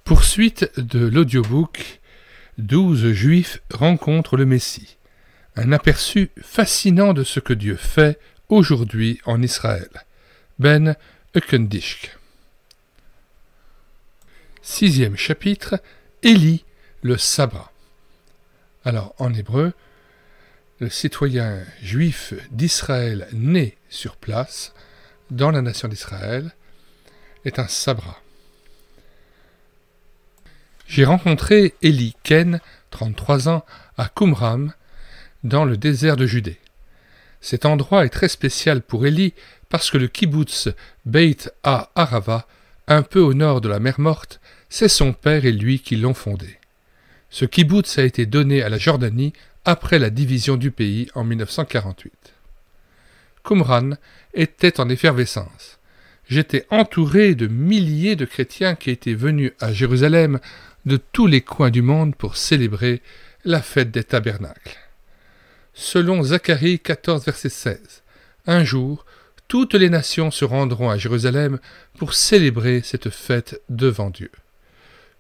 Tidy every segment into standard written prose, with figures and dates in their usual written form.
Poursuite de l'audiobook 12 Juifs rencontrent le Messie. Un aperçu fascinant de ce que Dieu fait aujourd'hui en Israël. Ben Euckendijk. 6e chapitre, Élie, le sabbat. Alors, en hébreu, le citoyen juif d'Israël né sur place, dans la nation d'Israël, est un sabra. J'ai rencontré Élie Ken, 33 ans, à Qumran, dans le désert de Judée. Cet endroit est très spécial pour Élie parce que le kibboutz Beit HaArava, un peu au nord de la mer Morte, c'est son père et lui qui l'ont fondé. Ce kibboutz a été donné à la Jordanie après la division du pays en 1948. Qumran était en effervescence. J'étais entouré de milliers de chrétiens qui étaient venus à Jérusalem de tous les coins du monde pour célébrer la fête des tabernacles. Selon Zacharie 14, verset 16, un jour, toutes les nations se rendront à Jérusalem pour célébrer cette fête devant Dieu.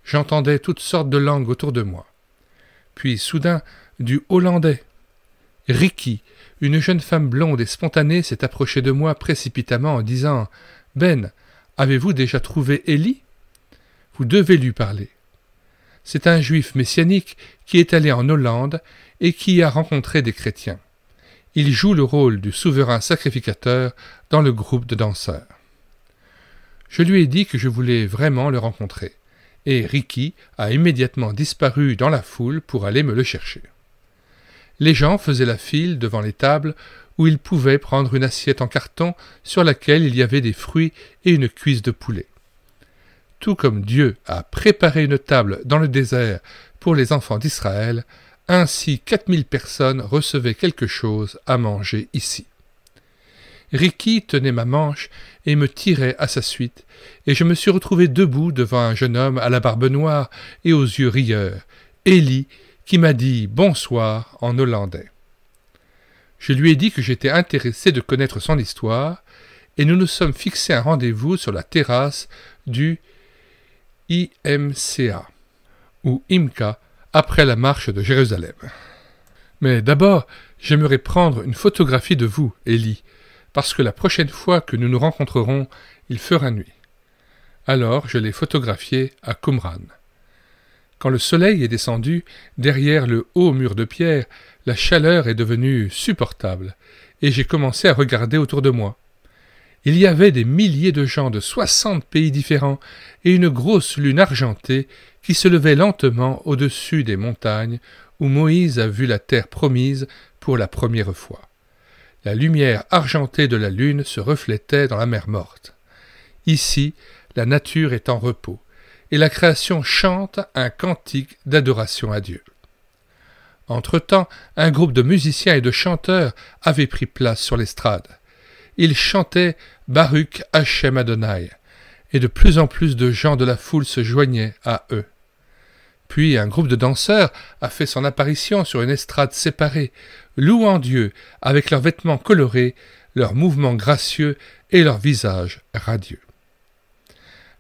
J'entendais toutes sortes de langues autour de moi. Puis soudain, du hollandais. Ricky, une jeune femme blonde et spontanée, s'est approchée de moi précipitamment en disant « Ben, avez-vous déjà trouvé Élie ? Vous devez lui parler. » C'est un juif messianique qui est allé en Hollande et qui a rencontré des chrétiens. Il joue le rôle du souverain sacrificateur dans le groupe de danseurs. Je lui ai dit que je voulais vraiment le rencontrer, et Ricky a immédiatement disparu dans la foule pour aller me le chercher. Les gens faisaient la file devant les tables où ils pouvaient prendre une assiette en carton sur laquelle il y avait des fruits et une cuisse de poulet. Tout comme Dieu a préparé une table dans le désert pour les enfants d'Israël, ainsi 4000 personnes recevaient quelque chose à manger ici. Ricky tenait ma manche et me tirait à sa suite, et je me suis retrouvé debout devant un jeune homme à la barbe noire et aux yeux rieurs, Élie, qui m'a dit « bonsoir » en hollandais. Je lui ai dit que j'étais intéressé de connaître son histoire, et nous nous sommes fixés un rendez-vous sur la terrasse du IMCA, ou IMCA, après la marche de Jérusalem. Mais d'abord, j'aimerais prendre une photographie de vous, Élie, parce que la prochaine fois que nous nous rencontrerons, il fera nuit. Alors je l'ai photographié à Qumran. Quand le soleil est descendu, derrière le haut mur de pierre, la chaleur est devenue supportable, et j'ai commencé à regarder autour de moi. Il y avait des milliers de gens de 60 pays différents et une grosse lune argentée qui se levait lentement au-dessus des montagnes où Moïse a vu la terre promise pour la première fois. La lumière argentée de la lune se reflétait dans la mer Morte. Ici, la nature est en repos et la création chante un cantique d'adoration à Dieu. Entre-temps, un groupe de musiciens et de chanteurs avait pris place sur l'estrade. Ils chantaient « Baruch Hashem Adonai » et de plus en plus de gens de la foule se joignaient à eux. Puis un groupe de danseurs a fait son apparition sur une estrade séparée, louant Dieu avec leurs vêtements colorés, leurs mouvements gracieux et leurs visages radieux.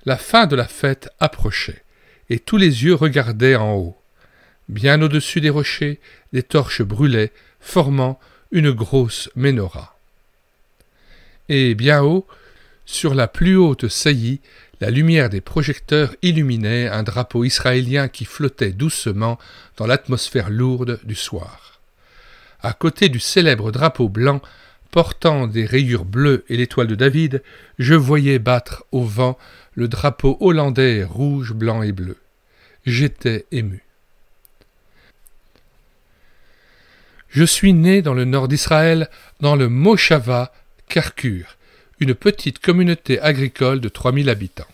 La fin de la fête approchait, et tous les yeux regardaient en haut. Bien au-dessus des rochers, des torches brûlaient, formant une grosse menorah. Et bien haut, sur la plus haute saillie, la lumière des projecteurs illuminait un drapeau israélien qui flottait doucement dans l'atmosphère lourde du soir. À côté du célèbre drapeau blanc, portant des rayures bleues et l'étoile de David, je voyais battre au vent le drapeau hollandais rouge, blanc et bleu. J'étais ému. Je suis né dans le nord d'Israël, dans le Moshava Karkur, une petite communauté agricole de 3000 habitants.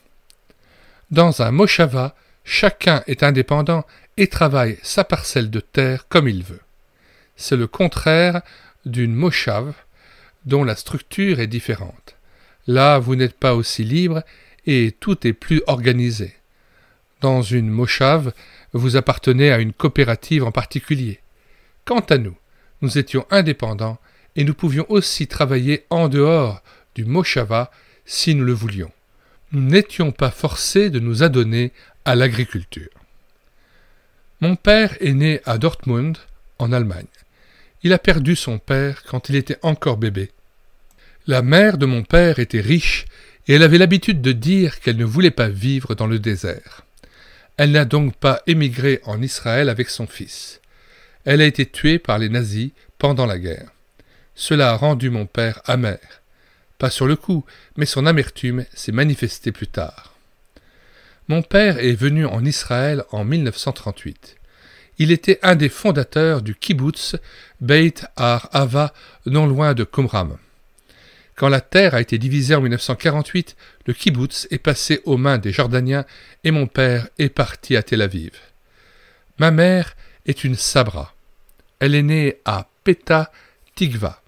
Dans un moshava, chacun est indépendant et travaille sa parcelle de terre comme il veut. C'est le contraire d'une moshav, dont la structure est différente. Là, vous n'êtes pas aussi libre et tout est plus organisé. Dans une moshav, vous appartenez à une coopérative en particulier. Quant à nous, nous étions indépendants et nous pouvions aussi travailler en dehors du moshava si nous le voulions. nous n'étions pas forcés de nous adonner à l'agriculture. Mon père est né à Dortmund, en Allemagne. Il a perdu son père quand il était encore bébé. La mère de mon père était riche et elle avait l'habitude de dire qu'elle ne voulait pas vivre dans le désert. Elle n'a donc pas émigré en Israël avec son fils. Elle a été tuée par les nazis pendant la guerre. Cela a rendu mon père amer. Pas sur le coup, mais son amertume s'est manifestée plus tard. Mon père est venu en Israël en 1938. Il était un des fondateurs du kibbutz Beit Har-Hava, non loin de Qumran. Quand la terre a été divisée en 1948, le kibbutz est passé aux mains des Jordaniens et mon père est parti à Tel Aviv. Ma mère est une Sabra. Elle est née à Petah Tikva.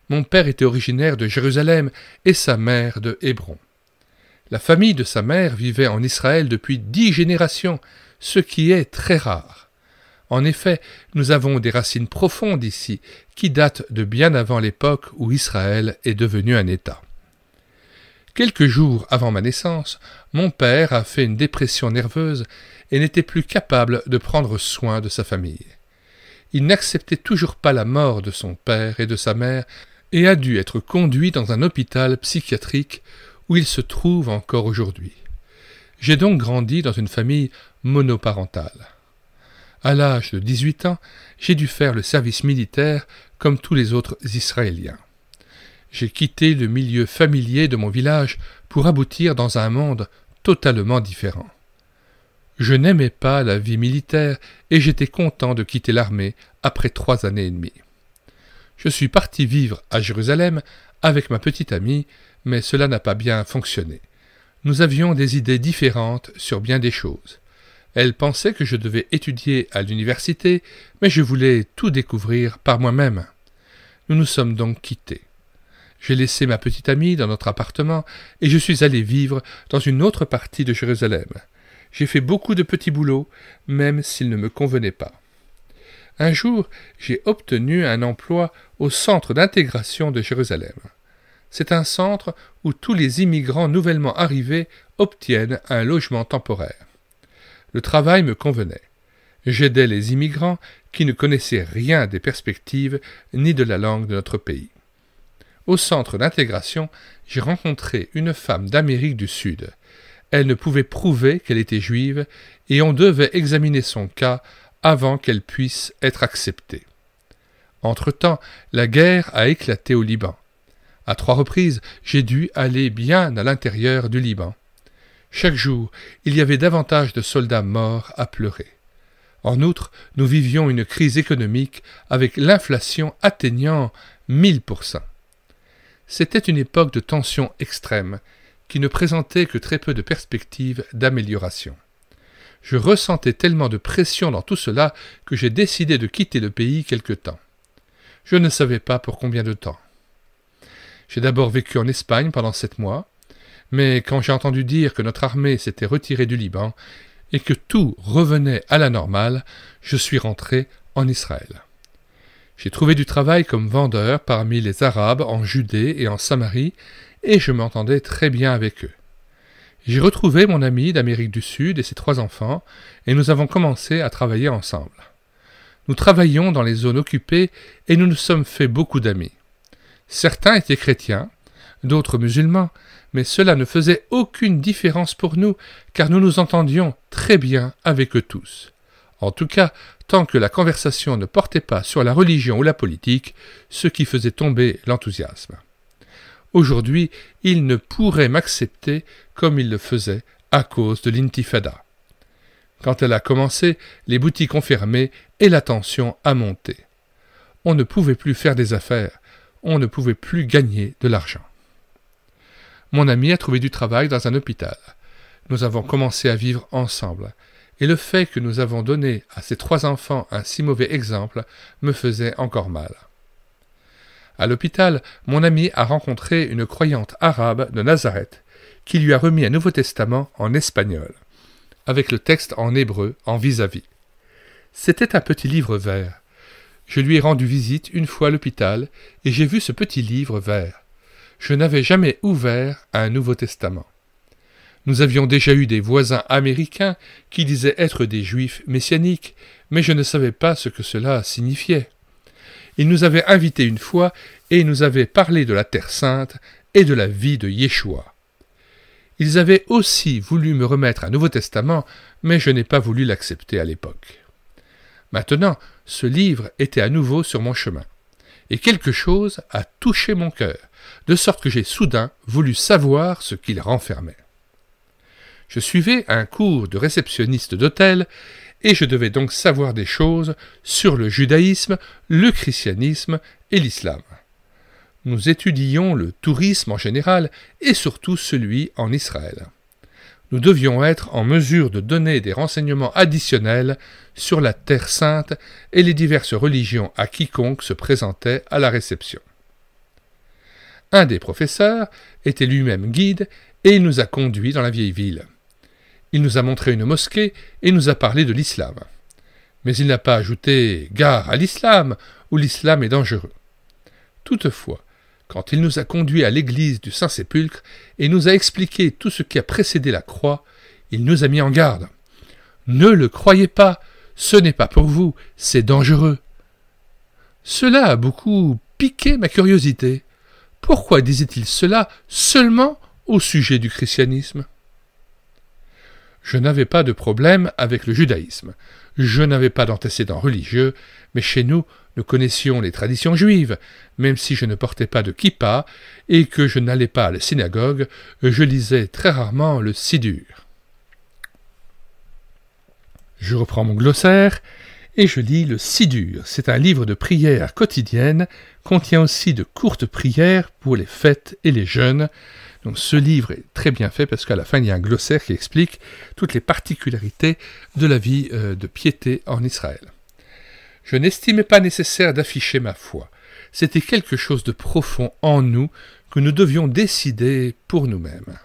Mon père était originaire de Jérusalem et sa mère de Hébron. La famille de sa mère vivait en Israël depuis 10 générations, ce qui est très rare. En effet, nous avons des racines profondes ici, qui datent de bien avant l'époque où Israël est devenu un État. Quelques jours avant ma naissance, mon père a fait une dépression nerveuse et n'était plus capable de prendre soin de sa famille. Il n'acceptait toujours pas la mort de son père et de sa mère et a dû être conduit dans un hôpital psychiatrique où il se trouve encore aujourd'hui. J'ai donc grandi dans une famille monoparentale. À l'âge de 18 ans, j'ai dû faire le service militaire comme tous les autres Israéliens. J'ai quitté le milieu familier de mon village pour aboutir dans un monde totalement différent. Je n'aimais pas la vie militaire et j'étais content de quitter l'armée après 3 années et demie. Je suis parti vivre à Jérusalem avec ma petite amie, mais cela n'a pas bien fonctionné. Nous avions des idées différentes sur bien des choses. Elle pensait que je devais étudier à l'université, mais je voulais tout découvrir par moi-même. Nous nous sommes donc quittés. J'ai laissé ma petite amie dans notre appartement et je suis allé vivre dans une autre partie de Jérusalem. J'ai fait beaucoup de petits boulots, même s'ils ne me convenaient pas. Un jour, j'ai obtenu un emploi au centre d'intégration de Jérusalem. C'est un centre où tous les immigrants nouvellement arrivés obtiennent un logement temporaire. Le travail me convenait. J'aidais les immigrants qui ne connaissaient rien des perspectives ni de la langue de notre pays. Au centre d'intégration, j'ai rencontré une femme d'Amérique du Sud. Elle ne pouvait prouver qu'elle était juive et on devait examiner son cas avant qu'elle puisse être acceptée. Entre-temps, la guerre a éclaté au Liban. À 3 reprises, j'ai dû aller bien à l'intérieur du Liban. Chaque jour, il y avait davantage de soldats morts à pleurer. En outre, nous vivions une crise économique avec l'inflation atteignant 1000%. C'était une époque de tension extrême qui ne présentait que très peu de perspectives d'amélioration. Je ressentais tellement de pression dans tout cela que j'ai décidé de quitter le pays quelque temps. Je ne savais pas pour combien de temps. J'ai d'abord vécu en Espagne pendant 7 mois, mais quand j'ai entendu dire que notre armée s'était retirée du Liban et que tout revenait à la normale, je suis rentré en Israël. J'ai trouvé du travail comme vendeur parmi les Arabes en Judée et en Samarie, et je m'entendais très bien avec eux. J'ai retrouvé mon ami d'Amérique du Sud et ses 3 enfants, et nous avons commencé à travailler ensemble. Nous travaillions dans les zones occupées et nous nous sommes fait beaucoup d'amis. Certains étaient chrétiens, d'autres musulmans, mais cela ne faisait aucune différence pour nous, car nous nous entendions très bien avec eux tous. En tout cas, tant que la conversation ne portait pas sur la religion ou la politique, ce qui faisait tomber l'enthousiasme. Aujourd'hui, ils ne pourraient m'accepter comme ils le faisaient à cause de l'intifada. Quand elle a commencé, les boutiques ont fermé et la tension a monté. On ne pouvait plus faire des affaires, on ne pouvait plus gagner de l'argent. Mon ami a trouvé du travail dans un hôpital. Nous avons commencé à vivre ensemble, et le fait que nous avons donné à ces 3 enfants un si mauvais exemple me faisait encore mal. À l'hôpital, mon ami a rencontré une croyante arabe de Nazareth qui lui a remis un Nouveau Testament en espagnol, avec le texte en hébreu en vis-à-vis. C'était un petit livre vert. Je lui ai rendu visite une fois à l'hôpital et j'ai vu ce petit livre vert. Je n'avais jamais ouvert un Nouveau Testament. Nous avions déjà eu des voisins américains qui disaient être des juifs messianiques, mais je ne savais pas ce que cela signifiait. Ils nous avaient invités une fois et nous avaient parlé de la Terre Sainte et de la vie de Yeshua. Ils avaient aussi voulu me remettre un Nouveau Testament, mais je n'ai pas voulu l'accepter à l'époque. Maintenant, ce livre était à nouveau sur mon chemin, et quelque chose a touché mon cœur, de sorte que j'ai soudain voulu savoir ce qu'il renfermait. Je suivais un cours de réceptionniste d'hôtel, et je devais donc savoir des choses sur le judaïsme, le christianisme et l'islam. Nous étudions le tourisme en général et surtout celui en Israël. Nous devions être en mesure de donner des renseignements additionnels sur la Terre Sainte et les diverses religions à quiconque se présentait à la réception. Un des professeurs était lui-même guide et il nous a conduits dans la vieille ville. Il nous a montré une mosquée et nous a parlé de l'islam. Mais il n'a pas ajouté « gare à l'islam » où l'islam est dangereux. Toutefois, quand il nous a conduits à l'église du Saint-Sépulcre et nous a expliqué tout ce qui a précédé la croix, il nous a mis en garde. « Ne le croyez pas, ce n'est pas pour vous, c'est dangereux. » Cela a beaucoup piqué ma curiosité. Pourquoi disait-il cela seulement au sujet du christianisme ? Je n'avais pas de problème avec le judaïsme. Je n'avais pas d'antécédents religieux, mais chez nous, nous connaissions les traditions juives. Même si je ne portais pas de kippa et que je n'allais pas à la synagogue, je lisais très rarement le Siddur. Je reprends mon glossaire et je lis le Siddur. C'est un livre de prières quotidiennes, contient aussi de courtes prières pour les fêtes et les jeûnes. Donc ce livre est très bien fait parce qu'à la fin il y a un glossaire qui explique toutes les particularités de la vie de piété en Israël. Je n'estimais pas nécessaire d'afficher ma foi. C'était quelque chose de profond en nous que nous devions décider pour nous-mêmes.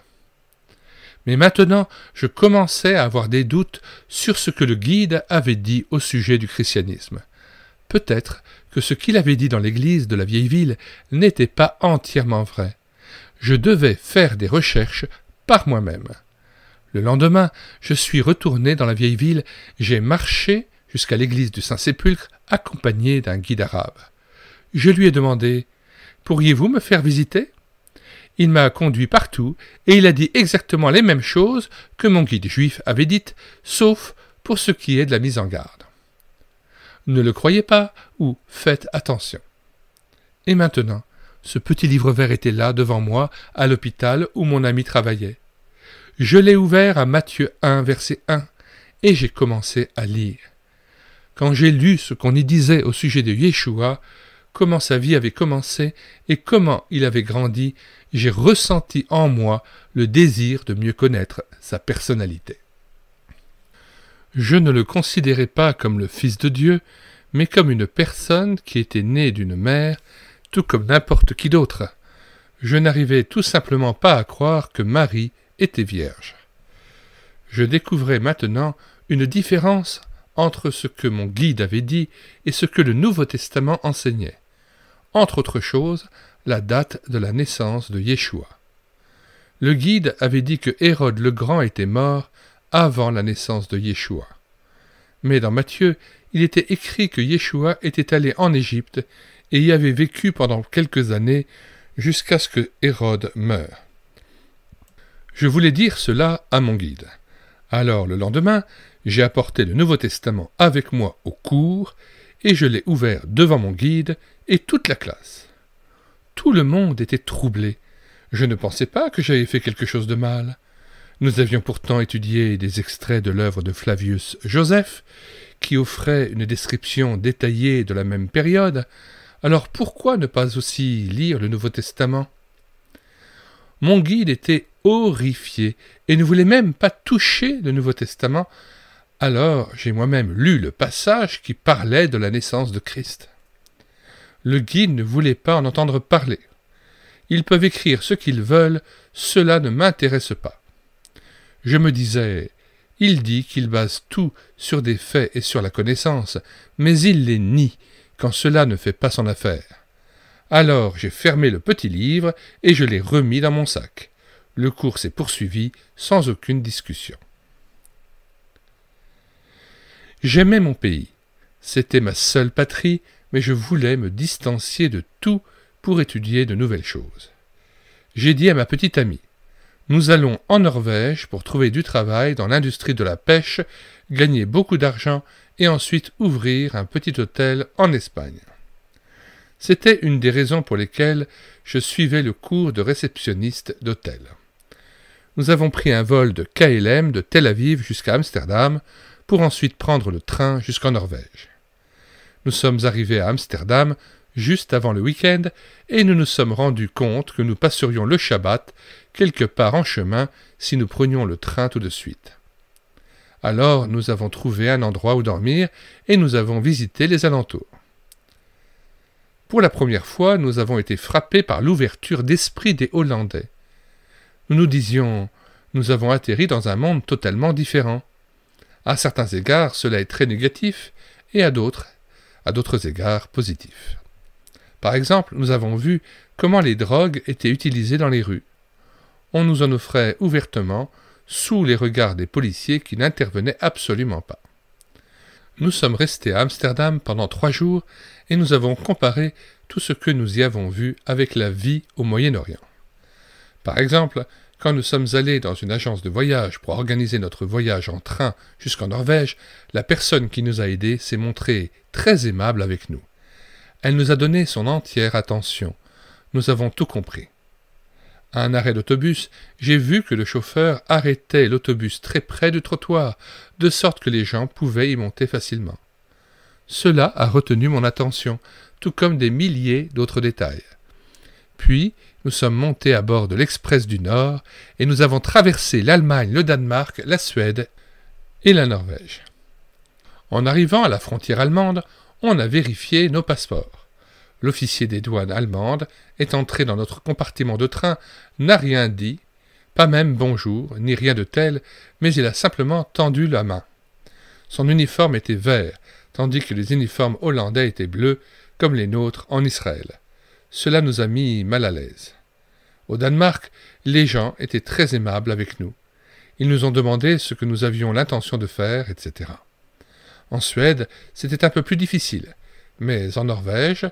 Mais maintenant, je commençais à avoir des doutes sur ce que le guide avait dit au sujet du christianisme. Peut-être que ce qu'il avait dit dans l'église de la vieille ville n'était pas entièrement vrai. Je devais faire des recherches par moi-même. Le lendemain, je suis retourné dans la vieille ville, j'ai marché jusqu'à l'église du Saint-Sépulcre accompagné d'un guide arabe. Je lui ai demandé « Pourriez-vous me faire visiter ?» Il m'a conduit partout et il a dit exactement les mêmes choses que mon guide juif avait dites, sauf pour ce qui est de la mise en garde. Ne le croyez pas ou faites attention. Et maintenant, ce petit livre vert était là devant moi à l'hôpital où mon ami travaillait. Je l'ai ouvert à Matthieu 1, verset 1 et j'ai commencé à lire. Quand j'ai lu ce qu'on y disait au sujet de Yeshua, comment sa vie avait commencé et comment il avait grandi, j'ai ressenti en moi le désir de mieux connaître sa personnalité. Je ne le considérais pas comme le Fils de Dieu, mais comme une personne qui était née d'une mère, tout comme n'importe qui d'autre. Je n'arrivais tout simplement pas à croire que Marie était vierge. Je découvrais maintenant une différence entre ce que mon guide avait dit et ce que le Nouveau Testament enseignait. Entre autres choses, la date de la naissance de Yeshua. Le guide avait dit que Hérode le Grand était mort avant la naissance de Yeshua. Mais dans Matthieu, il était écrit que Yeshua était allé en Égypte et y avait vécu pendant quelques années jusqu'à ce que Hérode meure. Je voulais dire cela à mon guide. Alors le lendemain, j'ai apporté le Nouveau Testament avec moi au cours et je l'ai ouvert devant mon guide et toute la classe. Tout le monde était troublé. Je ne pensais pas que j'avais fait quelque chose de mal. Nous avions pourtant étudié des extraits de l'œuvre de Flavius Joseph, qui offrait une description détaillée de la même période. Alors pourquoi ne pas aussi lire le Nouveau Testament ? Mon guide était horrifié et ne voulait même pas toucher le Nouveau Testament. Alors j'ai moi-même lu le passage qui parlait de la naissance de Christ. Le guide ne voulait pas en entendre parler. Ils peuvent écrire ce qu'ils veulent, cela ne m'intéresse pas. Je me disais, il dit qu'il base tout sur des faits et sur la connaissance, mais il les nie quand cela ne fait pas son affaire. Alors j'ai fermé le petit livre et je l'ai remis dans mon sac. Le cours s'est poursuivi sans aucune discussion. J'aimais mon pays. C'était ma seule patrie, mais je voulais me distancier de tout pour étudier de nouvelles choses. J'ai dit à ma petite amie, « Nous allons en Norvège pour trouver du travail dans l'industrie de la pêche, gagner beaucoup d'argent et ensuite ouvrir un petit hôtel en Espagne. » C'était une des raisons pour lesquelles je suivais le cours de réceptionniste d'hôtel. Nous avons pris un vol de KLM de Tel Aviv jusqu'à Amsterdam pour ensuite prendre le train jusqu'en Norvège. Nous sommes arrivés à Amsterdam juste avant le week-end et nous nous sommes rendus compte que nous passerions le Shabbat quelque part en chemin si nous prenions le train tout de suite. Alors nous avons trouvé un endroit où dormir et nous avons visité les alentours. Pour la première fois, nous avons été frappés par l'ouverture d'esprit des Hollandais. Nous nous disions, nous avons atterri dans un monde totalement différent. À certains égards, cela est très négatif, et à d'autres égards positif. Par exemple, nous avons vu comment les drogues étaient utilisées dans les rues. On nous en offrait ouvertement, sous les regards des policiers qui n'intervenaient absolument pas. Nous sommes restés à Amsterdam pendant 3 jours et nous avons comparé tout ce que nous y avons vu avec la vie au Moyen-Orient. Par exemple, quand nous sommes allés dans une agence de voyage pour organiser notre voyage en train jusqu'en Norvège, la personne qui nous a aidés s'est montrée très aimable avec nous. Elle nous a donné son entière attention. Nous avons tout compris. À un arrêt d'autobus, j'ai vu que le chauffeur arrêtait l'autobus très près du trottoir, de sorte que les gens pouvaient y monter facilement. Cela a retenu mon attention, tout comme des milliers d'autres détails. Puis, nous sommes montés à bord de l'Express du Nord et nous avons traversé l'Allemagne, le Danemark, la Suède et la Norvège. En arrivant à la frontière allemande, on a vérifié nos passeports. L'officier des douanes allemandes est entré dans notre compartiment de train, n'a rien dit, pas même bonjour, ni rien de tel, mais il a simplement tendu la main. Son uniforme était vert, tandis que les uniformes hollandais étaient bleus, comme les nôtres en Israël. Cela nous a mis mal à l'aise. Au Danemark, les gens étaient très aimables avec nous. Ils nous ont demandé ce que nous avions l'intention de faire, etc. En Suède, c'était un peu plus difficile, mais en Norvège,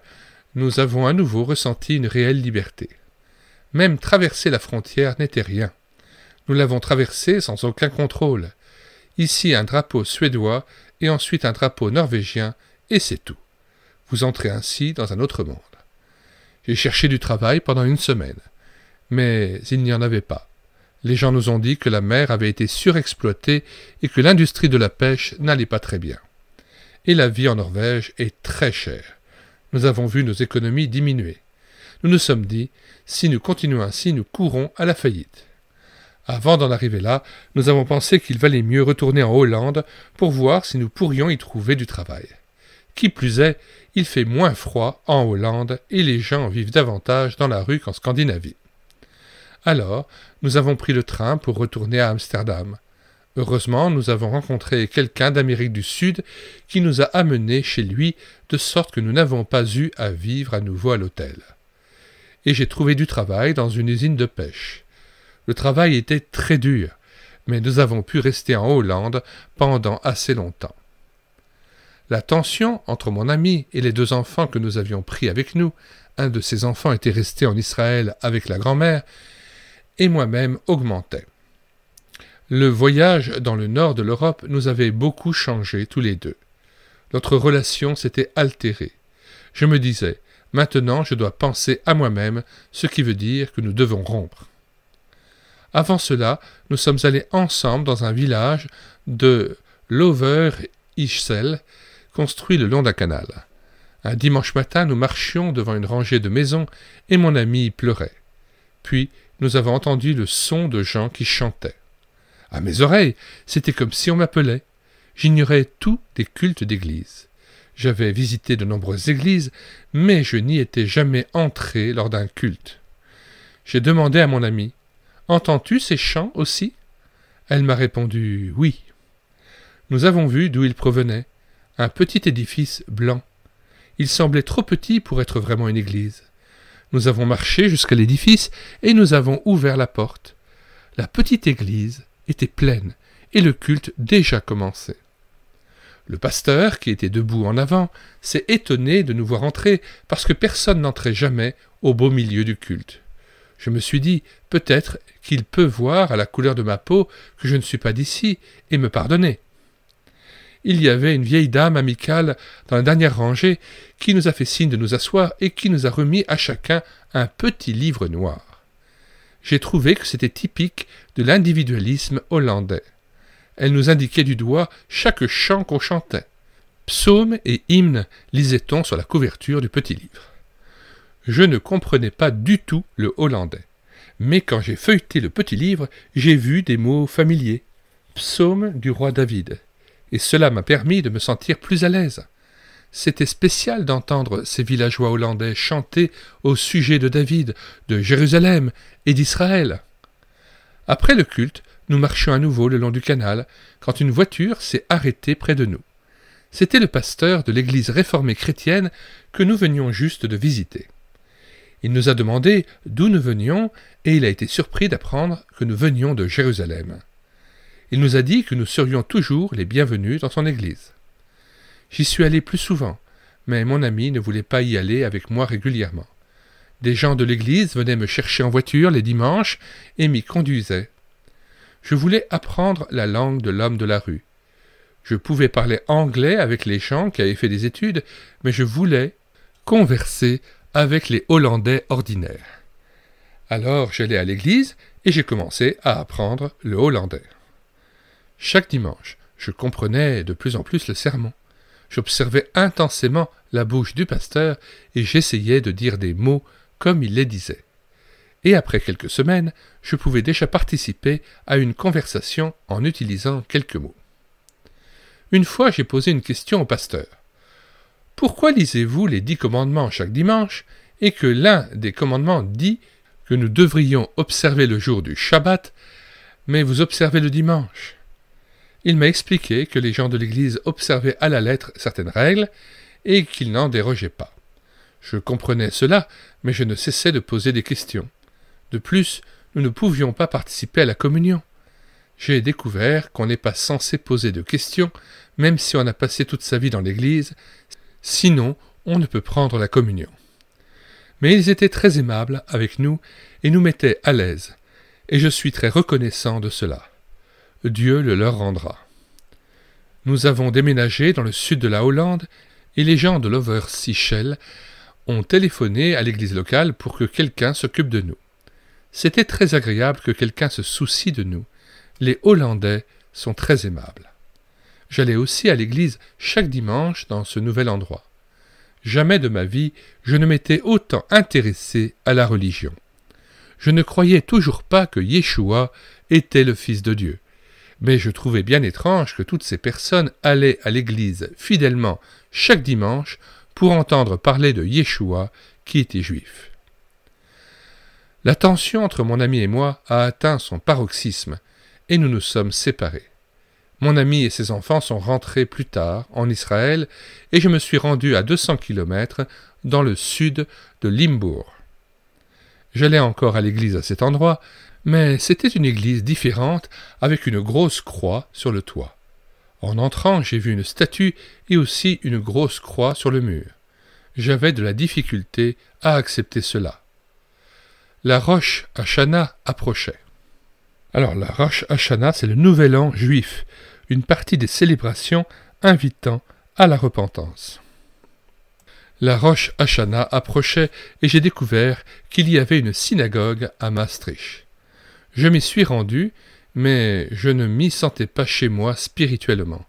nous avons à nouveau ressenti une réelle liberté. Même traverser la frontière n'était rien. Nous l'avons traversée sans aucun contrôle. Ici un drapeau suédois et ensuite un drapeau norvégien, et c'est tout. Vous entrez ainsi dans un autre monde. J'ai cherché du travail pendant 1 semaine, mais il n'y en avait pas. Les gens nous ont dit que la mer avait été surexploitée et que l'industrie de la pêche n'allait pas très bien. Et la vie en Norvège est très chère. Nous avons vu nos économies diminuer. Nous nous sommes dit, si nous continuons ainsi, nous courons à la faillite. Avant d'en arriver là, nous avons pensé qu'il valait mieux retourner en Hollande pour voir si nous pourrions y trouver du travail. Qui plus est, il fait moins froid en Hollande et les gens vivent davantage dans la rue qu'en Scandinavie. Alors, nous avons pris le train pour retourner à Amsterdam. Heureusement, nous avons rencontré quelqu'un d'Amérique du Sud qui nous a amenés chez lui, de sorte que nous n'avons pas eu à vivre à nouveau à l'hôtel. Et j'ai trouvé du travail dans une usine de pêche. Le travail était très dur, mais nous avons pu rester en Hollande pendant assez longtemps. La tension entre mon ami et les 2 enfants que nous avions pris avec nous, un de ces enfants était resté en Israël avec la grand-mère, et moi-même augmentait. Le voyage dans le nord de l'Europe nous avait beaucoup changé tous les deux. Notre relation s'était altérée. Je me disais, maintenant je dois penser à moi-même, ce qui veut dire que nous devons rompre. Avant cela, nous sommes allés ensemble dans un village de Lover-Ischsel, construit le long d'un canal. Un dimanche matin, nous marchions devant une rangée de maisons et mon ami pleurait. Puis, nous avons entendu le son de gens qui chantaient. À mes oreilles, c'était comme si on m'appelait. J'ignorais tout des cultes d'église. J'avais visité de nombreuses églises, mais je n'y étais jamais entré lors d'un culte. J'ai demandé à mon amie, « Entends-tu ces chants aussi ?» Elle m'a répondu « Oui ». Nous avons vu d'où ils provenaient, un petit édifice blanc. Il semblait trop petit pour être vraiment une église. Nous avons marché jusqu'à l'édifice et nous avons ouvert la porte. la petite église était pleine et le culte déjà commençait. Le pasteur, qui était debout en avant, s'est étonné de nous voir entrer parce que personne n'entrait jamais au beau milieu du culte. Je me suis dit, peut-être qu'il peut voir à la couleur de ma peau que je ne suis pas d'ici et me pardonner. Il y avait une vieille dame amicale dans la dernière rangée qui nous a fait signe de nous asseoir et qui nous a remis à chacun un petit livre noir. J'ai trouvé que c'était typique de l'individualisme hollandais. Elle nous indiquait du doigt chaque chant qu'on chantait. Psaumes et hymnes lisait-on sur la couverture du petit livre. Je ne comprenais pas du tout le hollandais, mais quand j'ai feuilleté le petit livre, j'ai vu des mots familiers. Psaumes du roi David. Et cela m'a permis de me sentir plus à l'aise. C'était spécial d'entendre ces villageois hollandais chanter au sujet de David, de Jérusalem et d'Israël. Après le culte, nous marchions à nouveau le long du canal, quand une voiture s'est arrêtée près de nous. C'était le pasteur de l'église réformée chrétienne que nous venions juste de visiter. Il nous a demandé d'où nous venions, et il a été surpris d'apprendre que nous venions de Jérusalem. Il nous a dit que nous serions toujours les bienvenus dans son église. J'y suis allé plus souvent, mais mon ami ne voulait pas y aller avec moi régulièrement. Des gens de l'église venaient me chercher en voiture les dimanches et m'y conduisaient. Je voulais apprendre la langue de l'homme de la rue. Je pouvais parler anglais avec les gens qui avaient fait des études, mais je voulais converser avec les Hollandais ordinaires. Alors j'allais à l'église et j'ai commencé à apprendre le hollandais. Chaque dimanche, je comprenais de plus en plus le sermon. J'observais intensément la bouche du pasteur et j'essayais de dire des mots comme il les disait. Et après quelques semaines, je pouvais déjà participer à une conversation en utilisant quelques mots. Une fois, j'ai posé une question au pasteur. « Pourquoi lisez-vous les 10 commandements chaque dimanche et que l'un des commandements dit que nous devrions observer le jour du Shabbat, mais vous observez le dimanche ?» Il m'a expliqué que les gens de l'Église observaient à la lettre certaines règles et qu'ils n'en dérogeaient pas. Je comprenais cela, mais je ne cessais de poser des questions. De plus, nous ne pouvions pas participer à la communion. J'ai découvert qu'on n'est pas censé poser de questions, même si on a passé toute sa vie dans l'Église, sinon on ne peut prendre la communion. Mais ils étaient très aimables avec nous et nous mettaient à l'aise, et je suis très reconnaissant de cela. Dieu le leur rendra. Nous avons déménagé dans le sud de la Hollande et les gens de l'Over-Seashell ont téléphoné à l'église locale pour que quelqu'un s'occupe de nous. C'était très agréable que quelqu'un se soucie de nous. Les Hollandais sont très aimables. J'allais aussi à l'église chaque dimanche dans ce nouvel endroit. Jamais de ma vie je ne m'étais autant intéressé à la religion. Je ne croyais toujours pas que Yeshua était le Fils de Dieu. Mais je trouvais bien étrange que toutes ces personnes allaient à l'église fidèlement chaque dimanche pour entendre parler de Yeshua qui était juif. La tension entre mon ami et moi a atteint son paroxysme et nous nous sommes séparés. Mon ami et ses enfants sont rentrés plus tard en Israël et je me suis rendu à 200 kilomètres dans le sud de Limbourg. J'allais encore à l'église à cet endroit, mais c'était une église différente avec une grosse croix sur le toit. En entrant, j'ai vu une statue et aussi une grosse croix sur le mur. J'avais de la difficulté à accepter cela. La Rosh Hashanah approchait. Alors, la Rosh Hashanah, c'est le nouvel an juif, une partie des célébrations invitant à la repentance. La Rosh Hashanah approchait et j'ai découvert qu'il y avait une synagogue à Maastricht. Je m'y suis rendu, mais je ne m'y sentais pas chez moi spirituellement.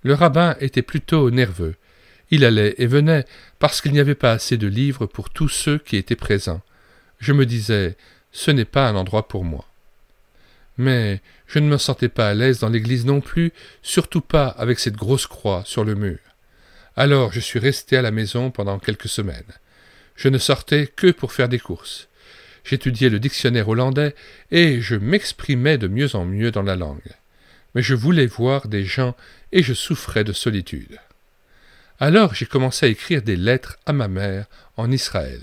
Le rabbin était plutôt nerveux. Il allait et venait parce qu'il n'y avait pas assez de livres pour tous ceux qui étaient présents. Je me disais, ce n'est pas un endroit pour moi. Mais je ne me sentais pas à l'aise dans l'église non plus, surtout pas avec cette grosse croix sur le mur. Alors je suis resté à la maison pendant quelques semaines. Je ne sortais que pour faire des courses. J'étudiais le dictionnaire hollandais et je m'exprimais de mieux en mieux dans la langue. Mais je voulais voir des gens et je souffrais de solitude. Alors j'ai commencé à écrire des lettres à ma mère en Israël.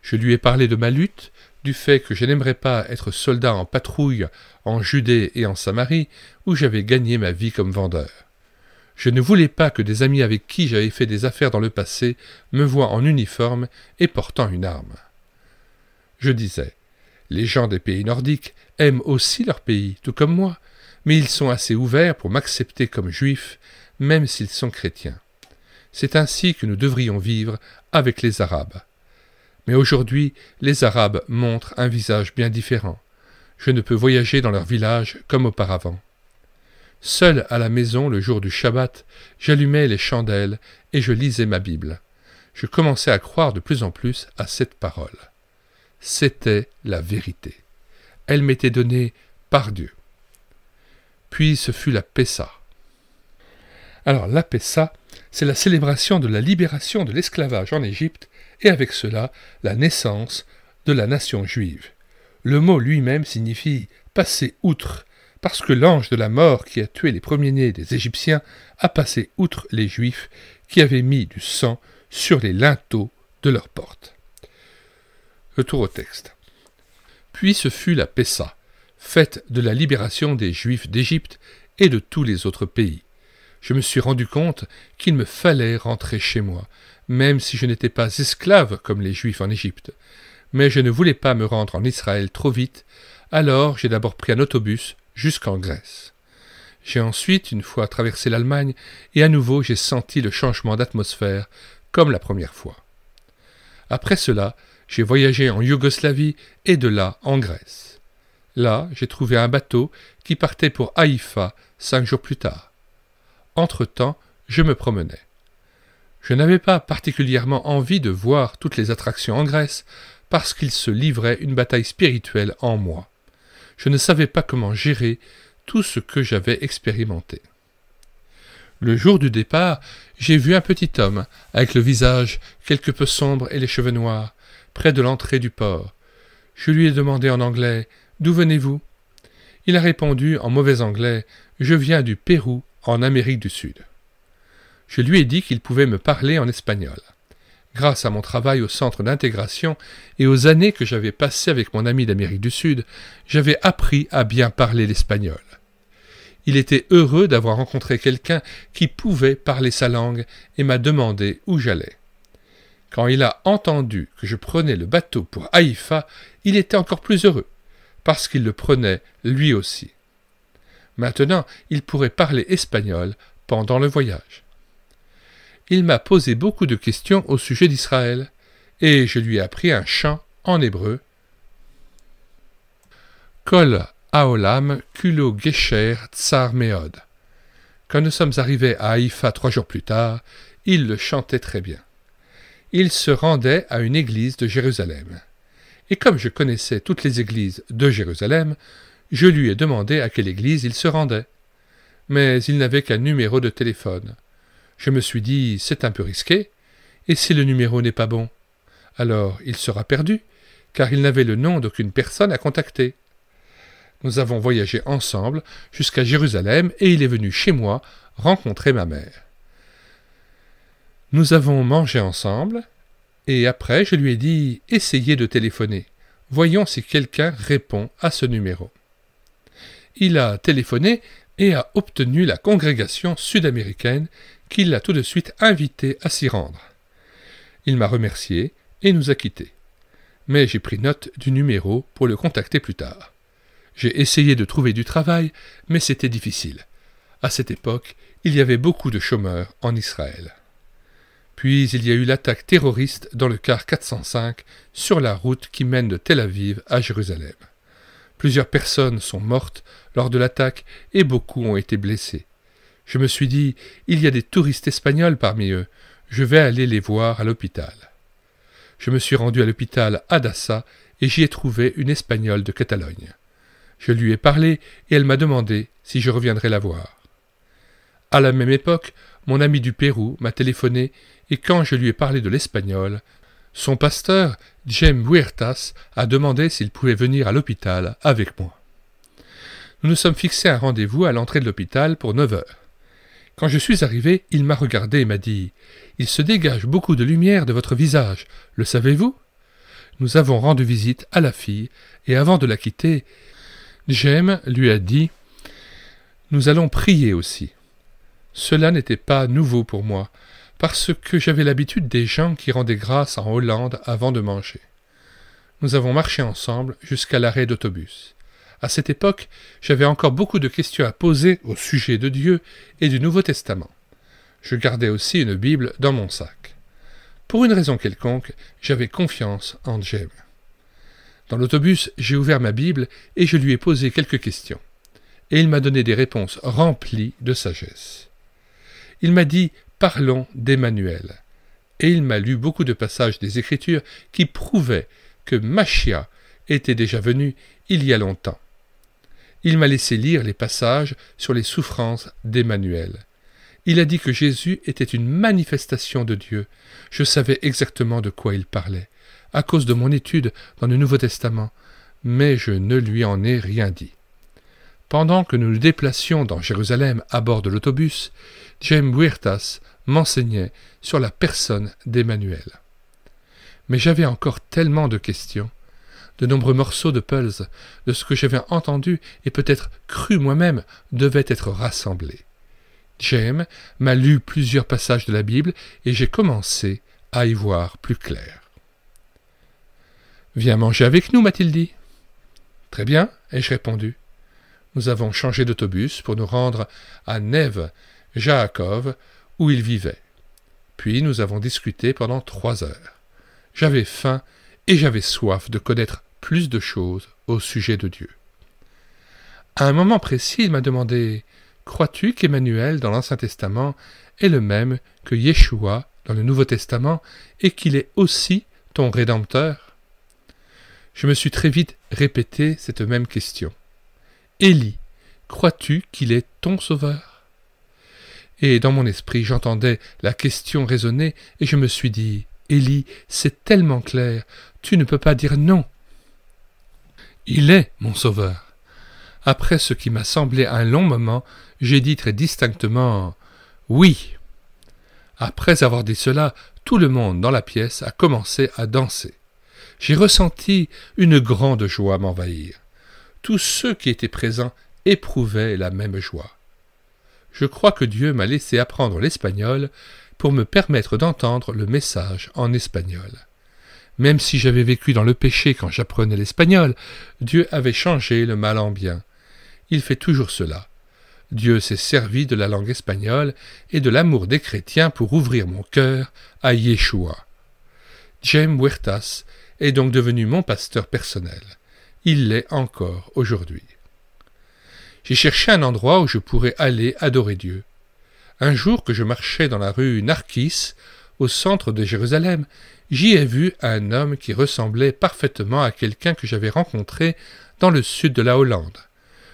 Je lui ai parlé de ma lutte, du fait que je n'aimerais pas être soldat en patrouille en Judée et en Samarie, où j'avais gagné ma vie comme vendeur. Je ne voulais pas que des amis avec qui j'avais fait des affaires dans le passé me voient en uniforme et portant une arme. Je disais, les gens des pays nordiques aiment aussi leur pays, tout comme moi, mais ils sont assez ouverts pour m'accepter comme juif, même s'ils sont chrétiens. C'est ainsi que nous devrions vivre avec les Arabes. Mais aujourd'hui, les Arabes montrent un visage bien différent. Je ne peux voyager dans leur village comme auparavant. Seul à la maison le jour du Shabbat, j'allumais les chandelles et je lisais ma Bible. Je commençais à croire de plus en plus à cette parole. C'était la vérité. Elle m'était donnée par Dieu. Puis ce fut la Pessa. Alors la Pessa, c'est la célébration de la libération de l'esclavage en Égypte et avec cela la naissance de la nation juive. Le mot lui-même signifie « passer outre », parce que l'ange de la mort qui a tué les premiers-nés des Égyptiens a passé outre les Juifs qui avaient mis du sang sur les linteaux de leurs portes. Retour au texte. Puis ce fut la Pessa, fête de la libération des Juifs d'Égypte et de tous les autres pays. Je me suis rendu compte qu'il me fallait rentrer chez moi, même si je n'étais pas esclave comme les Juifs en Égypte. Mais je ne voulais pas me rendre en Israël trop vite, alors j'ai d'abord pris un autobus jusqu'en Grèce. J'ai ensuite, une fois traversé l'Allemagne, et à nouveau j'ai senti le changement d'atmosphère, comme la première fois. Après cela, j'ai voyagé en Yougoslavie et de là en Grèce. Là, j'ai trouvé un bateau qui partait pour Haïfa 5 jours plus tard. Entre-temps, je me promenais. Je n'avais pas particulièrement envie de voir toutes les attractions en Grèce, parce qu'il se livrait une bataille spirituelle en moi. Je ne savais pas comment gérer tout ce que j'avais expérimenté. Le jour du départ, j'ai vu un petit homme, avec le visage quelque peu sombre et les cheveux noirs, près de l'entrée du port. Je lui ai demandé en anglais « D'où venez-vous » Il a répondu en mauvais anglais « Je viens du Pérou, en Amérique du Sud ». Je lui ai dit qu'il pouvait me parler en espagnol. Grâce à mon travail au centre d'intégration et aux années que j'avais passées avec mon ami d'Amérique du Sud, j'avais appris à bien parler l'espagnol. Il était heureux d'avoir rencontré quelqu'un qui pouvait parler sa langue et m'a demandé où j'allais. Quand il a entendu que je prenais le bateau pour Haïfa, il était encore plus heureux, parce qu'il le prenait lui aussi. Maintenant, il pourrait parler espagnol pendant le voyage. Il m'a posé beaucoup de questions au sujet d'Israël, et je lui ai appris un chant en hébreu. Kol haolam kulo gesher tsar meod. Quand nous sommes arrivés à Haïfa 3 jours plus tard, il le chantait très bien. Il se rendait à une église de Jérusalem. Et comme je connaissais toutes les églises de Jérusalem, je lui ai demandé à quelle église il se rendait. Mais il n'avait qu'un numéro de téléphone. Je me suis dit, c'est un peu risqué, et si le numéro n'est pas bon? Alors il sera perdu, car il n'avait le nom d'aucune personne à contacter. Nous avons voyagé ensemble jusqu'à Jérusalem, et il est venu chez moi rencontrer ma mère. Nous avons mangé ensemble, et après je lui ai dit, essayez de téléphoner. Voyons si quelqu'un répond à ce numéro. Il a téléphoné et a obtenu la congrégation sud-américaine qui l'a tout de suite invité à s'y rendre. Il m'a remercié et nous a quittés. Mais j'ai pris note du numéro pour le contacter plus tard. J'ai essayé de trouver du travail, mais c'était difficile. À cette époque, il y avait beaucoup de chômeurs en Israël. Puis il y a eu l'attaque terroriste dans le car 405 sur la route qui mène de Tel Aviv à Jérusalem. Plusieurs personnes sont mortes lors de l'attaque et beaucoup ont été blessés. Je me suis dit, il y a des touristes espagnols parmi eux, je vais aller les voir à l'hôpital. Je me suis rendu à l'hôpital Adassa et j'y ai trouvé une Espagnole de Catalogne. Je lui ai parlé et elle m'a demandé si je reviendrais la voir. À la même époque, mon ami du Pérou m'a téléphoné et quand je lui ai parlé de l'espagnol, son pasteur, Jem Huertas, a demandé s'il pouvait venir à l'hôpital avec moi. Nous nous sommes fixés un rendez-vous à l'entrée de l'hôpital pour 9 heures. Quand je suis arrivé, il m'a regardé et m'a dit « Il se dégage beaucoup de lumière de votre visage, le savez-vous » nous avons rendu visite à la fille, et avant de la quitter, James lui a dit « Nous allons prier aussi ». Cela n'était pas nouveau pour moi, parce que j'avais l'habitude des gens qui rendaient grâce en Hollande avant de manger. Nous avons marché ensemble jusqu'à l'arrêt d'autobus. À cette époque, j'avais encore beaucoup de questions à poser au sujet de Dieu et du Nouveau Testament. Je gardais aussi une Bible dans mon sac. Pour une raison quelconque, j'avais confiance en James. Dans l'autobus, j'ai ouvert ma Bible et je lui ai posé quelques questions. Et il m'a donné des réponses remplies de sagesse. Il m'a dit « Parlons d'Emmanuel ». Et il m'a lu beaucoup de passages des Écritures qui prouvaient que Machia était déjà venu il y a longtemps. Il m'a laissé lire les passages sur les souffrances d'Emmanuel. Il a dit que Jésus était une manifestation de Dieu. Je savais exactement de quoi il parlait, à cause de mon étude dans le Nouveau Testament, mais je ne lui en ai rien dit. Pendant que nous nous déplacions dans Jérusalem à bord de l'autobus, James Huertas m'enseignait sur la personne d'Emmanuel. Mais j'avais encore tellement de questions. De nombreux morceaux de pulse de ce que j'avais entendu et peut-être cru moi-même devaient être rassemblés. James m'a lu plusieurs passages de la Bible et j'ai commencé à y voir plus clair. « Viens manger avec nous, m'a-t-il dit. »« Très bien, » ai-je répondu. Nous avons changé d'autobus pour nous rendre à Neve Jaakov, où il vivait. Puis nous avons discuté pendant 3 heures. J'avais faim et j'avais soif de connaître plus de choses au sujet de Dieu. À un moment précis, il m'a demandé « Crois-tu qu'Emmanuel dans l'Ancien Testament est le même que Yeshua dans le Nouveau Testament et qu'il est aussi ton Rédempteur ?» Je me suis très vite répété cette même question. « Élie, crois-tu qu'il est ton Sauveur ?» Et dans mon esprit, j'entendais la question résonner et je me suis dit « Élie, c'est tellement clair, tu ne peux pas dire non. » Il est mon Sauveur. Après ce qui m'a semblé un long moment, j'ai dit très distinctement « Oui ». Après avoir dit cela, tout le monde dans la pièce a commencé à danser. J'ai ressenti une grande joie m'envahir. Tous ceux qui étaient présents éprouvaient la même joie. Je crois que Dieu m'a laissé apprendre l'espagnol pour me permettre d'entendre le message en espagnol. Même si j'avais vécu dans le péché quand j'apprenais l'espagnol, Dieu avait changé le mal en bien. Il fait toujours cela. Dieu s'est servi de la langue espagnole et de l'amour des chrétiens pour ouvrir mon cœur à Yeshua. James Huertas est donc devenu mon pasteur personnel. Il l'est encore aujourd'hui. J'ai cherché un endroit où je pourrais aller adorer Dieu. Un jour que je marchais dans la rue Narkis, au centre de Jérusalem, j'y ai vu un homme qui ressemblait parfaitement à quelqu'un que j'avais rencontré dans le sud de la Hollande.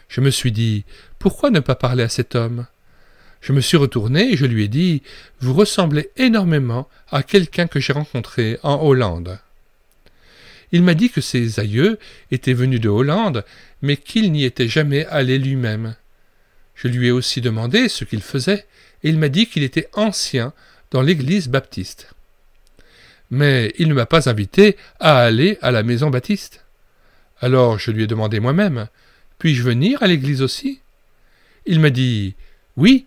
Je me suis dit, pourquoi ne pas parler à cet homme? Je me suis retourné et je lui ai dit, vous ressemblez énormément à quelqu'un que j'ai rencontré en Hollande. Il m'a dit que ses aïeux étaient venus de Hollande, mais qu'il n'y était jamais allé lui-même. Je lui ai aussi demandé ce qu'il faisait, et il m'a dit qu'il était ancien dans l'église baptiste. Mais il ne m'a pas invité à aller à la maison baptiste. Alors je lui ai demandé moi-même, puis-je venir à l'église aussi? Il m'a dit, oui,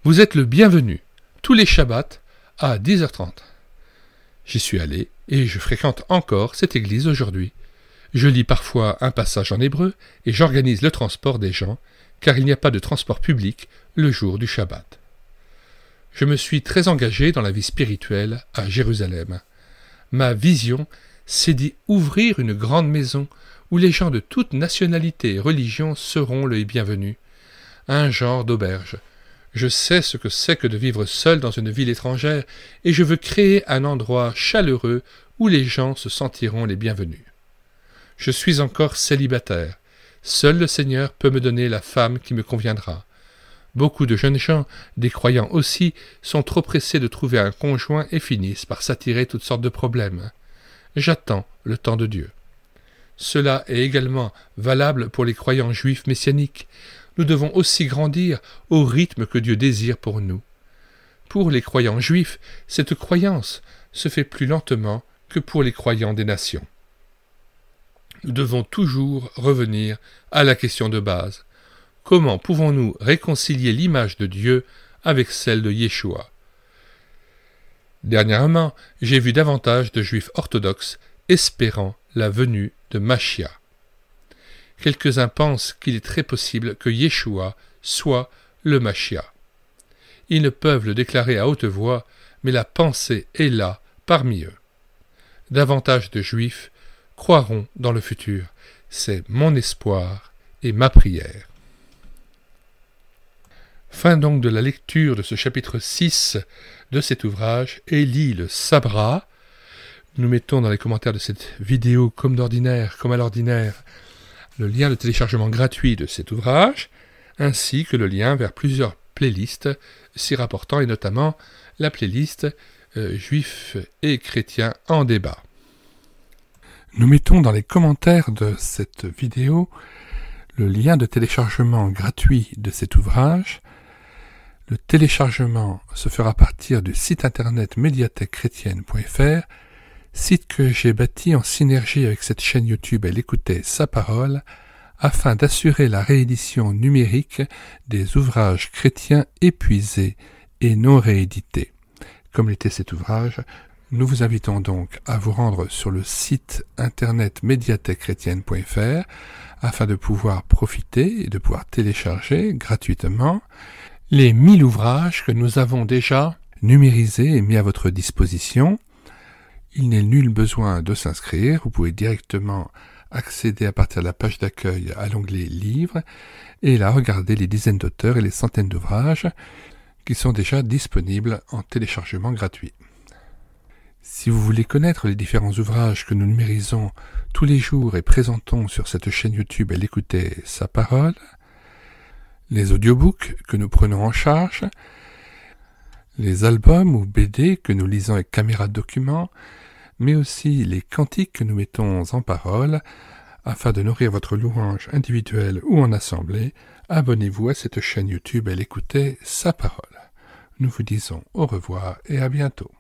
vous êtes le bienvenu, tous les Shabbats à 10h30. J'y suis allé, et je fréquente encore cette église aujourd'hui. Je lis parfois un passage en hébreu, et j'organise le transport des gens, car il n'y a pas de transport public le jour du Shabbat. Je me suis très engagé dans la vie spirituelle à Jérusalem. Ma vision, c'est d'y ouvrir une grande maison où les gens de toute nationalité et religion seront les bienvenus. Un genre d'auberge. Je sais ce que c'est que de vivre seul dans une ville étrangère et je veux créer un endroit chaleureux où les gens se sentiront les bienvenus. Je suis encore célibataire. Seul le Seigneur peut me donner la femme qui me conviendra. Beaucoup de jeunes gens, des croyants aussi, sont trop pressés de trouver un conjoint et finissent par s'attirer toutes sortes de problèmes. J'attends le temps de Dieu. Cela est également valable pour les croyants juifs messianiques. Nous devons aussi grandir au rythme que Dieu désire pour nous. Pour les croyants juifs, cette croyance se fait plus lentement que pour les croyants des nations. nous devons toujours revenir à la question de base. Comment pouvons-nous réconcilier l'image de Dieu avec celle de Yeshua? Dernièrement, j'ai vu davantage de juifs orthodoxes espérant la venue de Machia. Quelques-uns pensent qu'il est très possible que Yeshua soit le Machia. Ils ne peuvent le déclarer à haute voix, mais la pensée est là parmi eux. Davantage de juifs croiront dans le futur. C'est mon espoir et ma prière. Fin donc de la lecture de ce chapitre 6 de cet ouvrage, Élie le Sabra. Nous mettons dans les commentaires de cette vidéo, comme à l'ordinaire, le lien de téléchargement gratuit de cet ouvrage, ainsi que le lien vers plusieurs playlists s'y rapportant, et notamment la playlist Juifs et chrétiens en débat. Nous mettons dans les commentaires de cette vidéo le lien de téléchargement gratuit de cet ouvrage. Le téléchargement se fera à partir du site internet médiathèquechrétienne.fr, site que j'ai bâti en synergie avec cette chaîne YouTube Elle écoutait sa parole, afin d'assurer la réédition numérique des ouvrages chrétiens épuisés et non réédités. Comme l'était cet ouvrage, nous vous invitons donc à vous rendre sur le site internet médiathèquechrétienne.fr afin de pouvoir profiter et de pouvoir télécharger gratuitement les 1000 ouvrages que nous avons déjà numérisés et mis à votre disposition. Il n'est nul besoin de s'inscrire, vous pouvez directement accéder à partir de la page d'accueil à l'onglet Livres et là regarder les dizaines d'auteurs et les centaines d'ouvrages qui sont déjà disponibles en téléchargement gratuit. Si vous voulez connaître les différents ouvrages que nous numérisons tous les jours et présentons sur cette chaîne YouTube Elle écoutait sa parole, les audiobooks que nous prenons en charge, les albums ou BD que nous lisons avec caméra de document, mais aussi les cantiques que nous mettons en parole, afin de nourrir votre louange individuelle ou en assemblée, abonnez-vous à cette chaîne YouTube Elle écoutait sa parole. Nous vous disons au revoir et à bientôt.